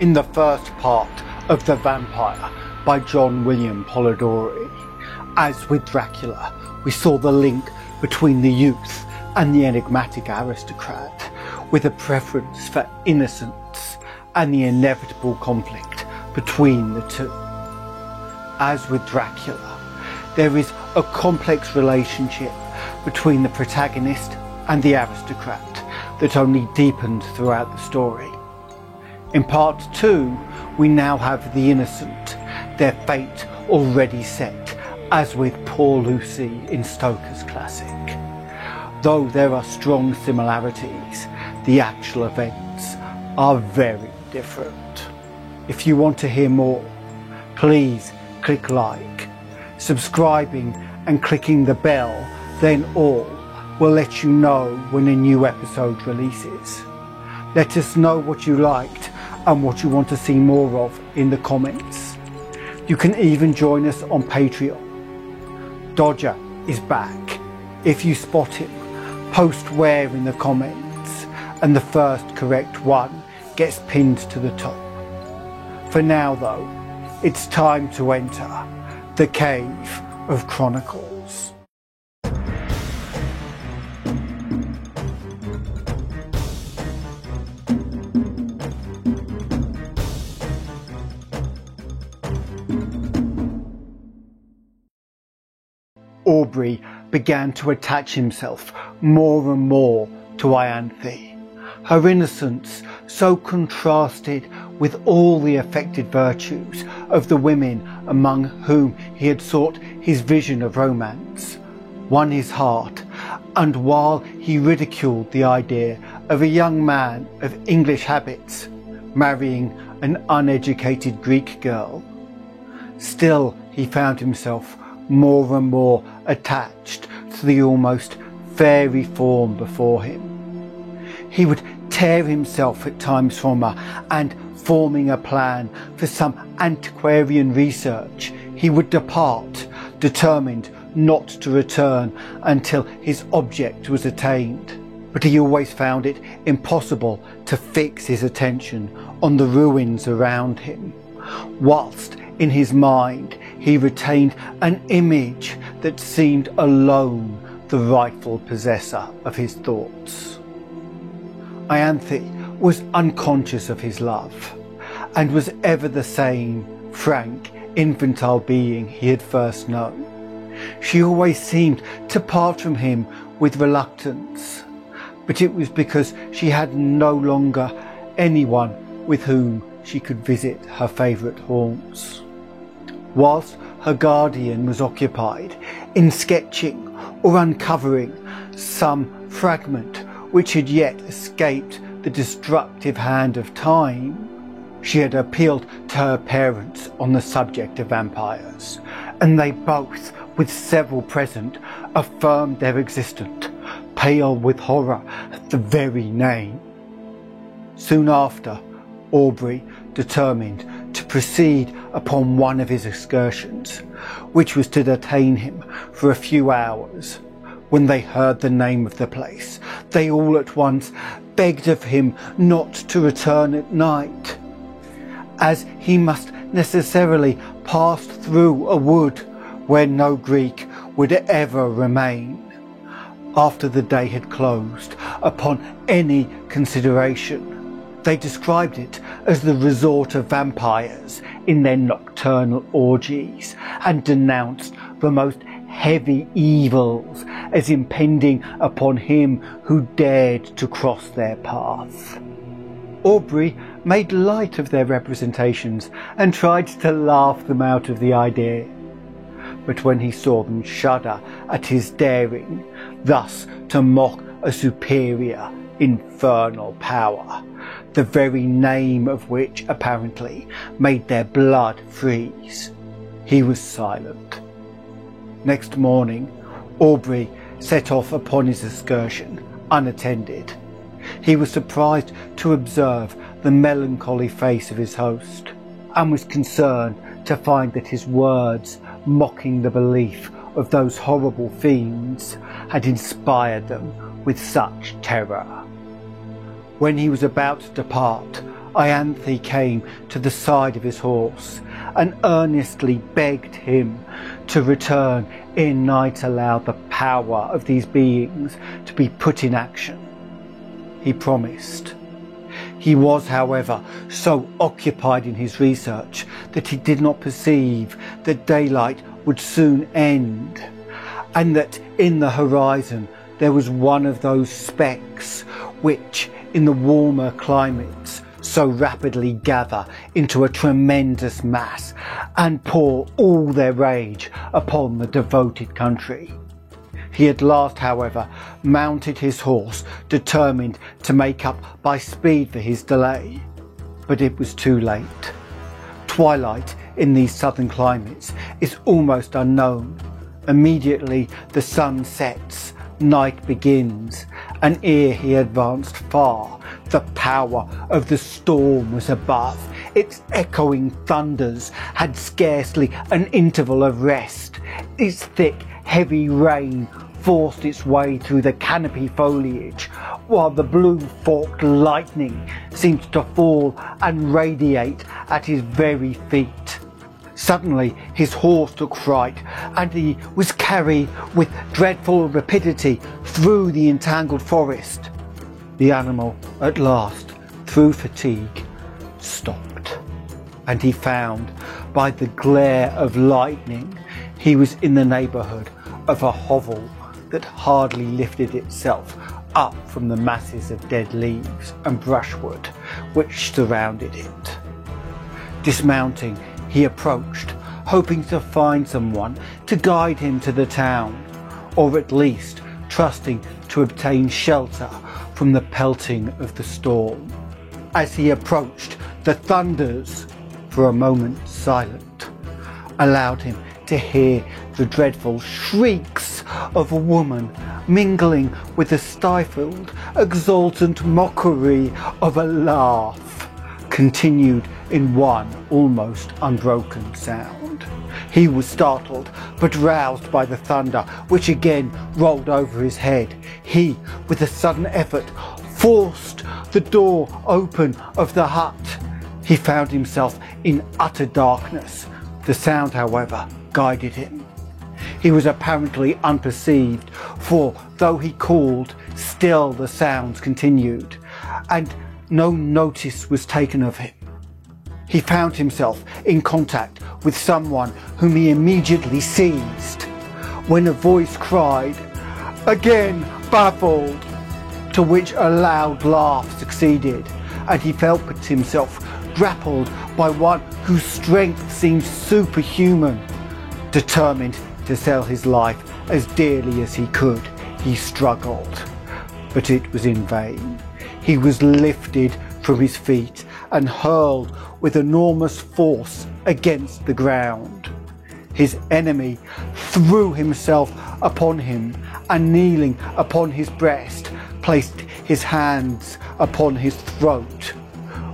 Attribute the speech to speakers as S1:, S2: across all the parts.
S1: in the first part of The Vampire by John William Polidori. As with Dracula, we saw the link between the youth and the enigmatic aristocrat, with a preference for innocence and the inevitable conflict between the two. As with Dracula, there is a complex relationship between the protagonist and the aristocrat that only deepened throughout the story. In part 2, we now have the innocent, their fate already set, as with poor Lucy in Stoker's classic. Though there are strong similarities, the actual events are very different. If you want to hear more, please click like. Subscribing and clicking the bell, then all, will let you know when a new episode releases. Let us know what you liked and what you want to see more of in the comments. You can even join us on Patreon. Dodger is back. If you spot him, post where in the comments, and the first correct one gets pinned to the top. For now though, it's time to enter the Cave of Chronicles. Aubrey began to attach himself more and more to Ianthe. Her innocence so contrasted with all the affected virtues of the women among whom he had sought his vision of romance, won his heart, and while he ridiculed the idea of a young man of English habits marrying an uneducated Greek girl, still he found himself more and more attached to the almost fairy form before him. He would tear himself at times from her, and forming a plan for some antiquarian research, he would depart, determined not to return until his object was attained. But he always found it impossible to fix his attention on the ruins around him, whilst in his mind he retained an image that seemed alone the rightful possessor of his thoughts. Ianthe was unconscious of his love, and was ever the same frank, infantile being he had first known. She always seemed to part from him with reluctance, but it was because she had no longer anyone with whom she could visit her favourite haunts. Whilst her guardian was occupied in sketching or uncovering some fragment which had yet escaped the destructive hand of time, she had appealed to her parents on the subject of vampires, and they both, with several present, affirmed their existence, pale with horror at the very name. Soon after, Aubrey determined to proceed upon one of his excursions, which was to detain him for a few hours. When they heard the name of the place, they all at once begged of him not to return at night, as he must necessarily pass through a wood where no Greek would ever remain. After the day had closed upon any consideration, they described it as the resort of vampires in their nocturnal orgies, and denounced the most heavy evils as impending upon him who dared to cross their path. Aubrey made light of their representations and tried to laugh them out of the idea. But when he saw them shudder at his daring, thus to mock a superior infernal power, the very name of which apparently made their blood freeze, he was silent. Next morning, Aubrey set off upon his excursion, unattended. He was surprised to observe the melancholy face of his host, and was concerned to find that his words, mocking the belief of those horrible fiends, had inspired them with such terror. When he was about to depart, Ianthe came to the side of his horse and earnestly begged him to return ere night allowed the power of these beings to be put in action. He promised. He was, however, so occupied in his research that he did not perceive that daylight would soon end, and that in the horizon there was one of those specks which, in the warmer climates, so rapidly gather into a tremendous mass and pour all their rage upon the devoted country. He at last, however, mounted his horse, determined to make up by speed for his delay. But it was too late. Twilight in these southern climates is almost unknown. Immediately the sun sets, night begins, and ere he advanced far, the power of the storm was above. Its echoing thunders had scarcely an interval of rest. Its thick, heavy rain forced its way through the canopy foliage, while the blue forked lightning seemed to fall and radiate at his very feet. Suddenly his horse took fright, and he was carried with dreadful rapidity through the entangled forest. The animal at last, through fatigue, stopped, and he found by the glare of lightning he was in the neighbourhood of a hovel that hardly lifted itself up from the masses of dead leaves and brushwood which surrounded it. Dismounting, he approached, hoping to find someone to guide him to the town, or at least trusting to obtain shelter from the pelting of the storm. As he approached, the thunders, for a moment silent, allowed him to hear the dreadful shrieks of a woman mingling with the stifled, exultant mockery of a laugh, continued in one almost unbroken sound. He was startled, but roused by the thunder, which again rolled over his head. He, with a sudden effort, forced the door open of the hut. He found himself in utter darkness. The sound, however, guided him. He was apparently unperceived, for though he called, still the sounds continued, and no notice was taken of him. He found himself in contact with someone whom he immediately seized, when a voice cried, "Again baffled!" to which a loud laugh succeeded, and he felt himself grappled by one whose strength seemed superhuman. Determined to sell his life as dearly as he could, he struggled, but it was in vain. He was lifted from his feet and hurled with enormous force against the ground. His enemy threw himself upon him, and kneeling upon his breast, placed his hands upon his throat,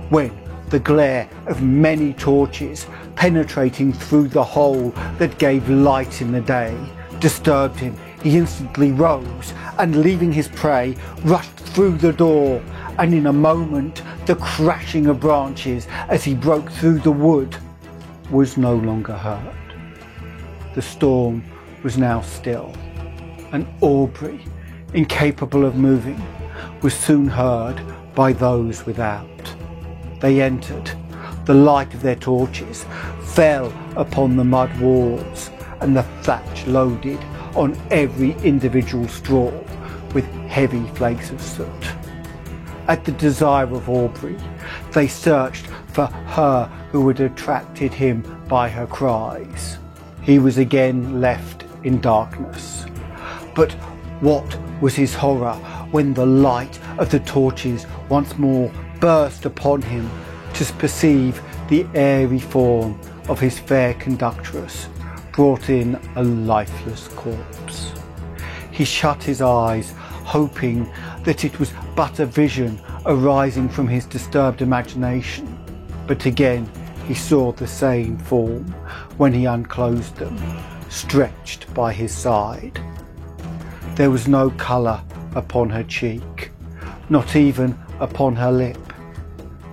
S1: when the glare of many torches penetrating through the hole that gave light in the day disturbed him. He instantly rose, and leaving his prey, rushed through the door, and in a moment the crashing of branches as he broke through the wood was no longer heard. The storm was now still, and Aubrey, incapable of moving, was soon heard by those without. They entered. The light of their torches fell upon the mud walls, and the thatch loaded on every individual straw with heavy flakes of soot. At the desire of Aubrey, they searched for her who had attracted him by her cries. He was again left in darkness. But what was his horror when the light of the torches once more burst upon him, to perceive the airy form of his fair conductress brought in a lifeless corpse. He shut his eyes, hoping that it was but a vision arising from his disturbed imagination, but again he saw the same form when he unclosed them, stretched by his side. There was no colour upon her cheek, not even upon her lip,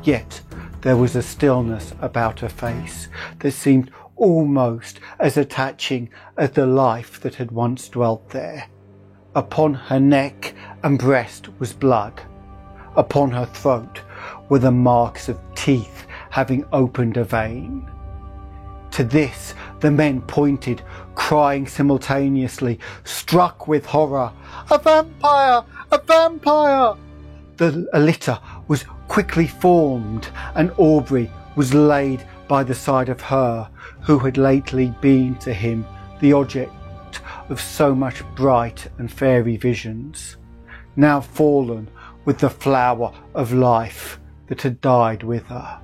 S1: yet There was a stillness about her face that seemed almost as attaching as the life that had once dwelt there. Upon her neck and breast was blood. Upon her throat were the marks of teeth having opened a vein. To this the men pointed, crying simultaneously, struck with horror, "A vampire! A vampire!" A litter was quickly formed, and Aubrey was laid by the side of her who had lately been to him the object of so much bright and fairy visions, now fallen with the flower of life that had died with her.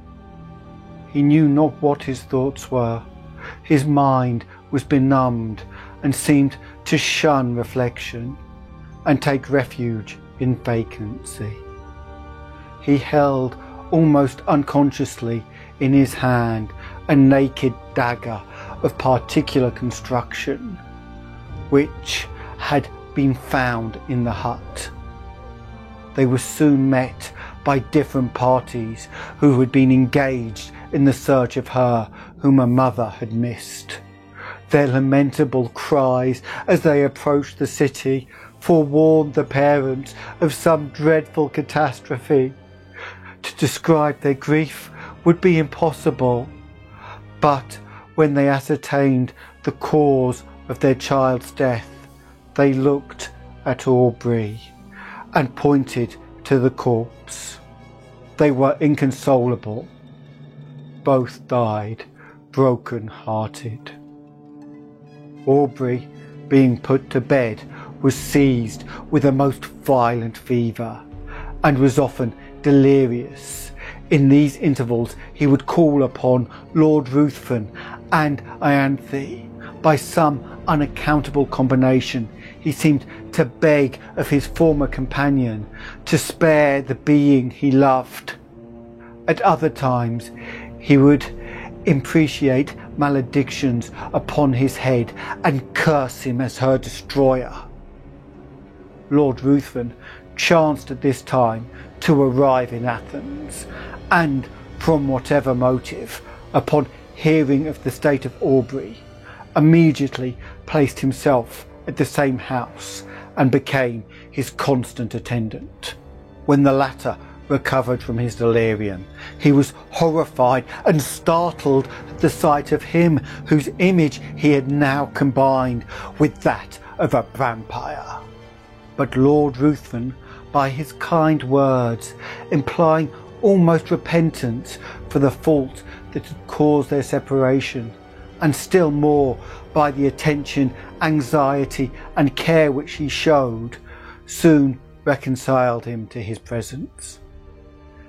S1: He knew not what his thoughts were. His mind was benumbed and seemed to shun reflection and take refuge in vacancy. He held almost unconsciously in his hand a naked dagger of particular construction, which had been found in the hut. They were soon met by different parties who had been engaged in the search of her whom her mother had missed. Their lamentable cries as they approached the city forewarned the parents of some dreadful catastrophe. To describe their grief would be impossible, but when they ascertained the cause of their child's death, they looked at Aubrey and pointed to the corpse. They were inconsolable. Both died broken-hearted. Aubrey, being put to bed, was seized with a most violent fever and was often delirious. In these intervals he would call upon Lord Ruthven and Ianthe. By some unaccountable combination he seemed to beg of his former companion to spare the being he loved. At other times he would imprecate maledictions upon his head and curse him as her destroyer. Lord Ruthven chanced at this time to arrive in Athens, and from whatever motive, upon hearing of the state of Aubrey, immediately placed himself at the same house and became his constant attendant. When the latter recovered from his delirium, he was horrified and startled at the sight of him whose image he had now combined with that of a vampire. But Lord Ruthven, by his kind words, implying almost repentance for the fault that had caused their separation, and still more by the attention, anxiety and care which he showed, soon reconciled him to his presence.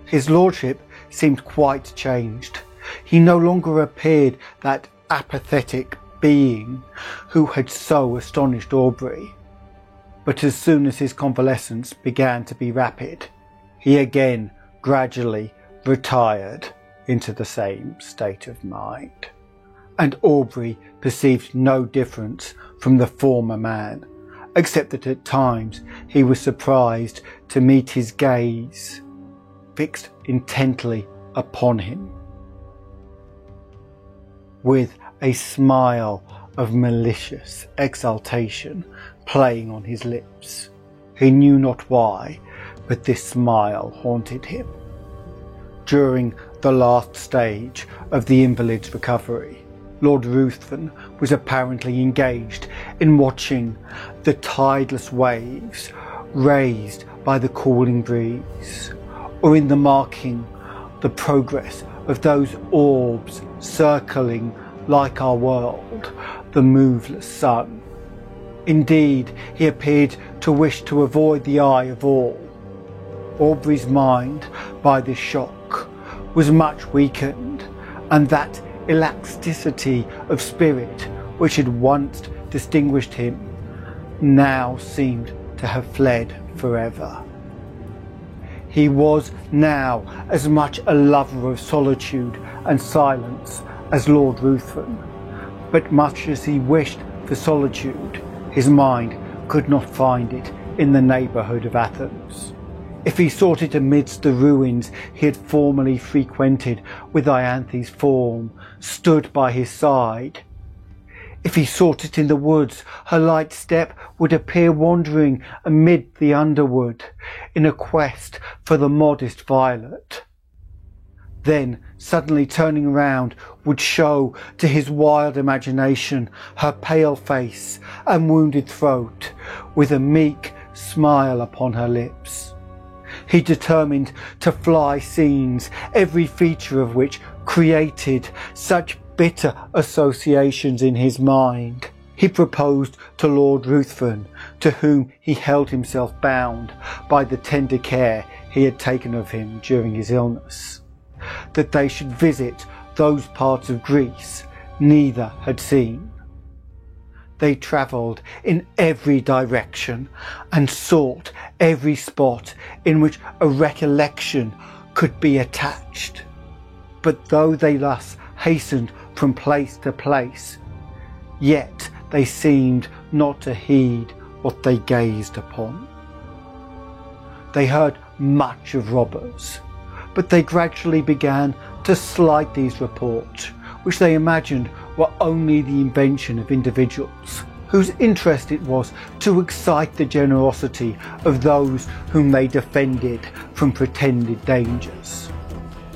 S1: His lordship seemed quite changed. He no longer appeared that apathetic being who had so astonished Aubrey. But as soon as his convalescence began to be rapid, he again gradually retired into the same state of mind, and Aubrey perceived no difference from the former man, except that at times he was surprised to meet his gaze fixed intently upon him, with a smile of malicious exultation playing on his lips. He knew not why, but this smile haunted him. During the last stage of the invalid's recovery, Lord Ruthven was apparently engaged in watching the tideless waves raised by the cooling breeze, or in the marking the progress of those orbs circling like our world, the moveless sun. Indeed, he appeared to wish to avoid the eye of all. Aubrey's mind, by this shock, was much weakened, and that elasticity of spirit which had once distinguished him now seemed to have fled forever. He was now as much a lover of solitude and silence as Lord Ruthven, but much as he wished for solitude, his mind could not find it in the neighbourhood of Athens. if he sought it amidst the ruins he had formerly frequented with Ianthe's form stood by his side, if he sought it in the woods, her light step would appear wandering amid the underwood in a quest for the modest violet. Then, suddenly turning round, would show to his wild imagination her pale face and wounded throat, with a meek smile upon her lips. He determined to fly scenes, every feature of which created such bitter associations in his mind. He proposed to Lord Ruthven, to whom he held himself bound by the tender care he had taken of him during his illness, that they should visit those parts of Greece neither had seen. They travelled in every direction and sought every spot in which a recollection could be attached. But though they thus hastened from place to place, yet they seemed not to heed what they gazed upon. They heard much of robbers, but they gradually began to slight these reports, which they imagined were only the invention of individuals, whose interest it was to excite the generosity of those whom they defended from pretended dangers.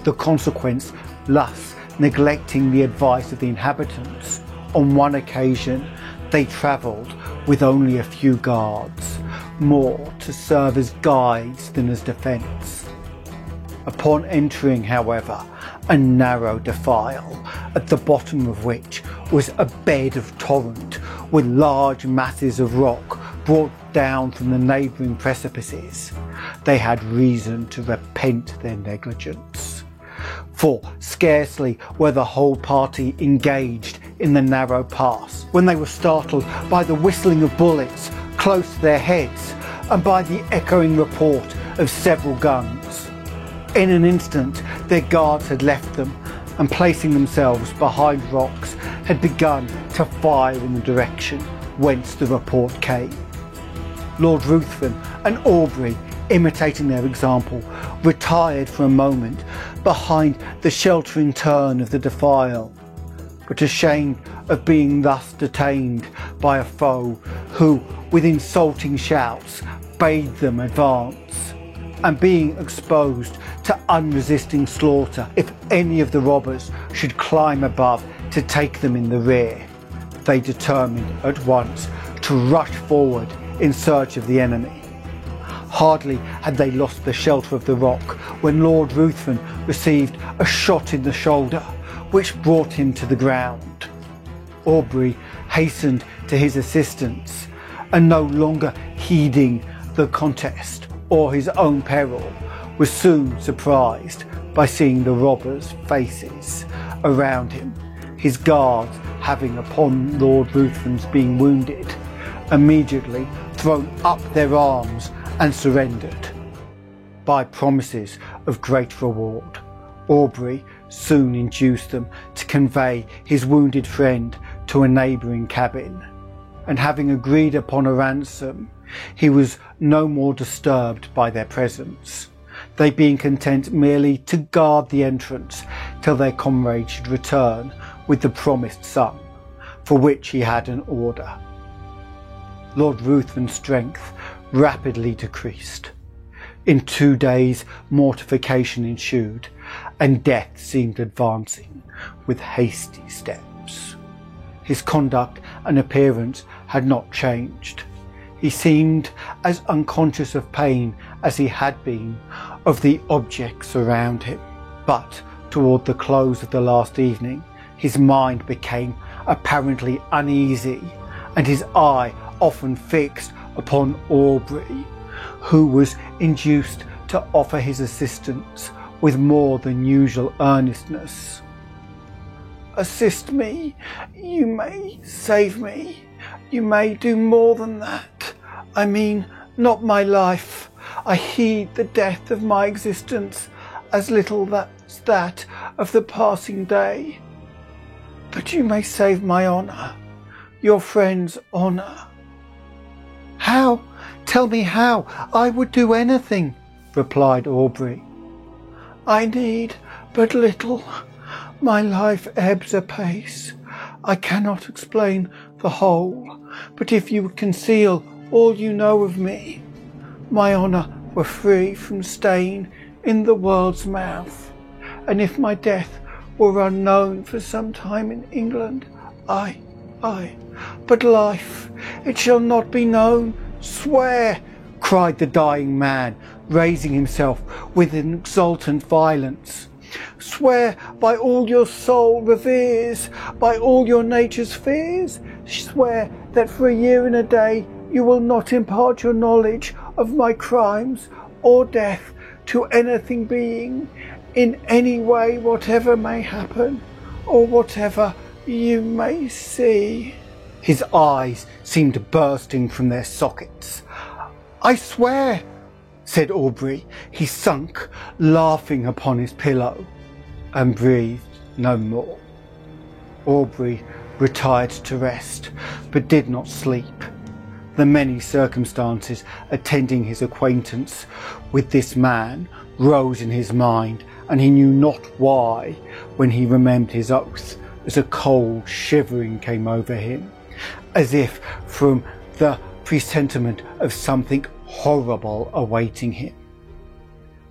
S1: The consequence, thus neglecting the advice of the inhabitants, on one occasion they travelled with only a few guards, more to serve as guides than as defence. Upon entering, however, a narrow defile, at the bottom of which was a bed of torrent with large masses of rock brought down from the neighbouring precipices, they had reason to repent their negligence. For scarcely were the whole party engaged in the narrow pass when they were startled by the whistling of bullets close to their heads and by the echoing report of several guns. In an instant their guards had left them, and placing themselves behind rocks had begun to fire in the direction whence the report came. Lord Ruthven and Aubrey, imitating their example, retired for a moment behind the sheltering turn of the defile, but ashamed of being thus detained by a foe who, with insulting shouts, bade them advance, and being exposed to unresisting slaughter if any of the robbers should climb above to take them in the rear, they determined at once to rush forward in search of the enemy. Hardly had they lost the shelter of the rock when Lord Ruthven received a shot in the shoulder, which brought him to the ground. Aubrey hastened to his assistance, and no longer heeding the contest or his own peril, was soon surprised by seeing the robbers' faces around him, his guards having, upon Lord Ruthven's being wounded, immediately thrown up their arms and surrendered. By promises of great reward, Aubrey soon induced them to convey his wounded friend to a neighbouring cabin, and having agreed upon a ransom, he was no more disturbed by their presence, they being content merely to guard the entrance till their comrade should return with the promised sum, for which he had an order. Lord Ruthven's strength rapidly decreased. In 2 days mortification ensued, and death seemed advancing with hasty steps. His conduct and appearance had not changed. He seemed as unconscious of pain as he had been of the objects around him. But toward the close of the last evening, his mind became apparently uneasy, and his eye often fixed upon Aubrey, who was induced to offer his assistance with more than usual earnestness. "Assist me, you may save me, you may do more than that. I mean, not my life. I heed the death of my existence as little as that of the passing day. But you may save my honour, your friend's honour." "How? Tell me how. I would do anything." replied Aubrey. I need but little. My life ebbs apace. I cannot explain the whole, but if you would conceal all you know of me, my honour were free from stain in the world's mouth, and if my death were unknown for some time in England, but life, it shall not be known. Swear, cried the dying man, raising himself with an exultant violence. Swear by all your soul reveres, by all your nature's fears. Swear that for a year and a day you will not impart your knowledge of my crimes or death to anything being, in any way, whatever may happen, or whatever you may see. His eyes seemed bursting from their sockets. I swear, said Aubrey. He sunk, laughing upon his pillow, and breathed no more. Aubrey retired to rest, but did not sleep. The many circumstances attending his acquaintance with this man rose in his mind, and he knew not why, when he remembered his oath, as a cold shivering came over him, as if from the presentiment of something horrible awaiting him.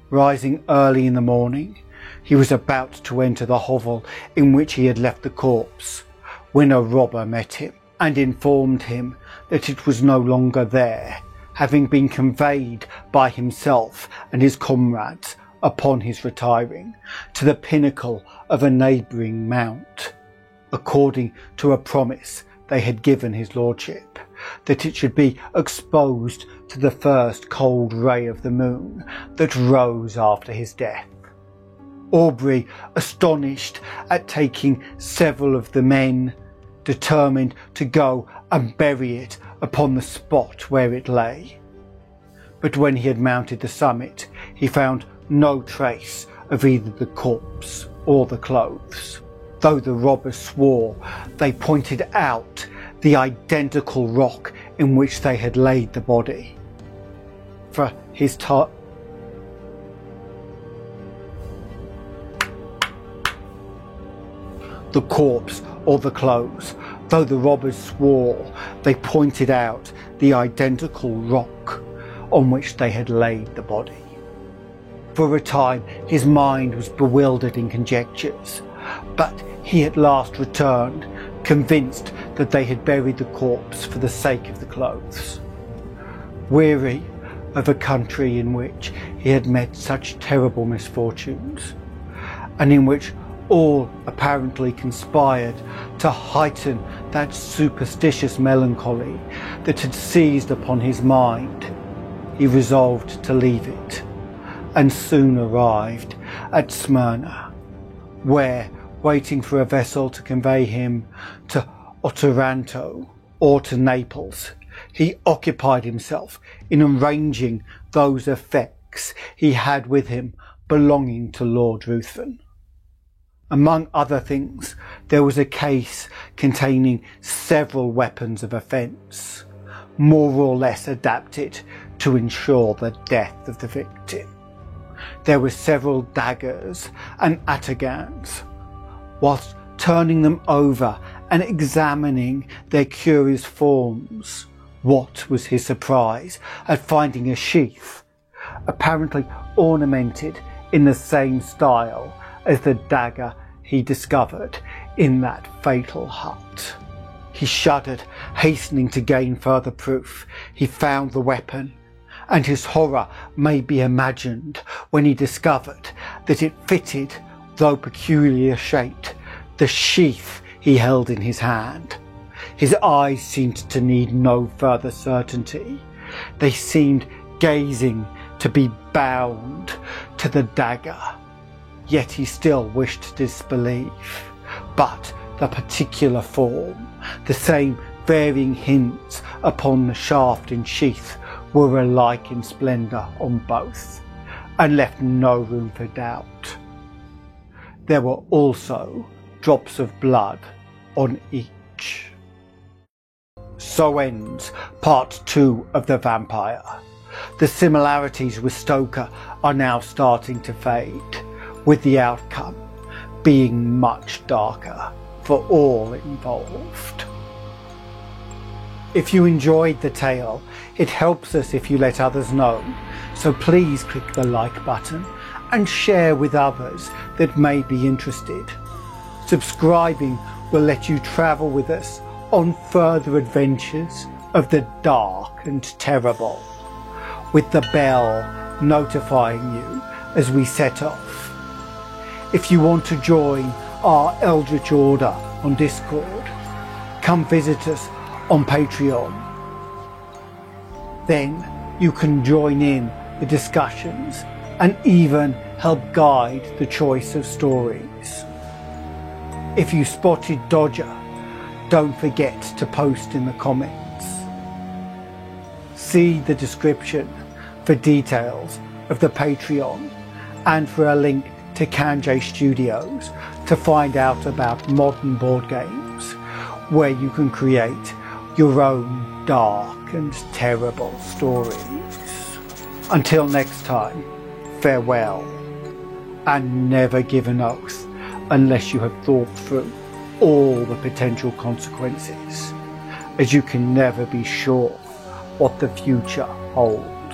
S1: Rising early in the morning, he was about to enter the hovel in which he had left the corpse, when a robber met him and informed him that it was no longer there, having been conveyed by himself and his comrades upon his retiring to the pinnacle of a neighbouring mount, according to a promise they had given his lordship, that it should be exposed to the first cold ray of the moon that rose after his death. Aubrey, astonished at taking several of the men, determined to go and bury it upon the spot where it lay. But when he had mounted the summit, he found no trace of either the corpse or the clothes, though the robbers swore they pointed out the identical rock in which they had laid the body. For his the corpse or the clothes, though the robbers swore they pointed out the identical rock on which they had laid the body. For a time his mind was bewildered in conjectures, but he at last returned, convinced that they had buried the corpse for the sake of the clothes. Weary of a country in which he had met such terrible misfortunes, and in which all apparently conspired to heighten that superstitious melancholy that had seized upon his mind, he resolved to leave it, and soon arrived at Smyrna, where, waiting for a vessel to convey him to Otranto or to Naples, he occupied himself in arranging those effects he had with him belonging to Lord Ruthven. Among other things, there was a case containing several weapons of offence, more or less adapted to ensure the death of the victim. There were several daggers and atagans. Whilst turning them over and examining their curious forms, what was his surprise at finding a sheath, apparently ornamented in the same style as the dagger he discovered in that fatal hut. He shuddered, hastening to gain further proof. He found the weapon, and his horror may be imagined when he discovered that it fitted, though peculiar shaped, the sheath he held in his hand. His eyes seemed to need no further certainty. They seemed gazing to be bound to the dagger. Yet he still wished to disbelieve. But the particular form, the same varying hints upon the shaft and sheath, were alike in splendour on both, and left no room for doubt. There were also drops of blood on each. So ends part 2 of The Vampire. the similarities with Stoker are now starting to fade, with the outcome being much darker for all involved. If you enjoyed the tale, it helps us if you let others know, so please click the like button and share with others that may be interested. Subscribing will let you travel with us on further adventures of the dark and terrible, with the bell notifying you as we set off. If you want to join our Eldritch Order on Discord, come visit us on Patreon. Then you can join in the discussions and even help guide the choice of stories. If you spotted Dodger, don't forget to post in the comments. See the description for details of the Patreon and for a link to Kanjay Studios to find out about modern board games where you can create your own dark and terrible stories. Until next time, farewell, and never give an oath unless you have thought through all the potential consequences, as you can never be sure what the future holds.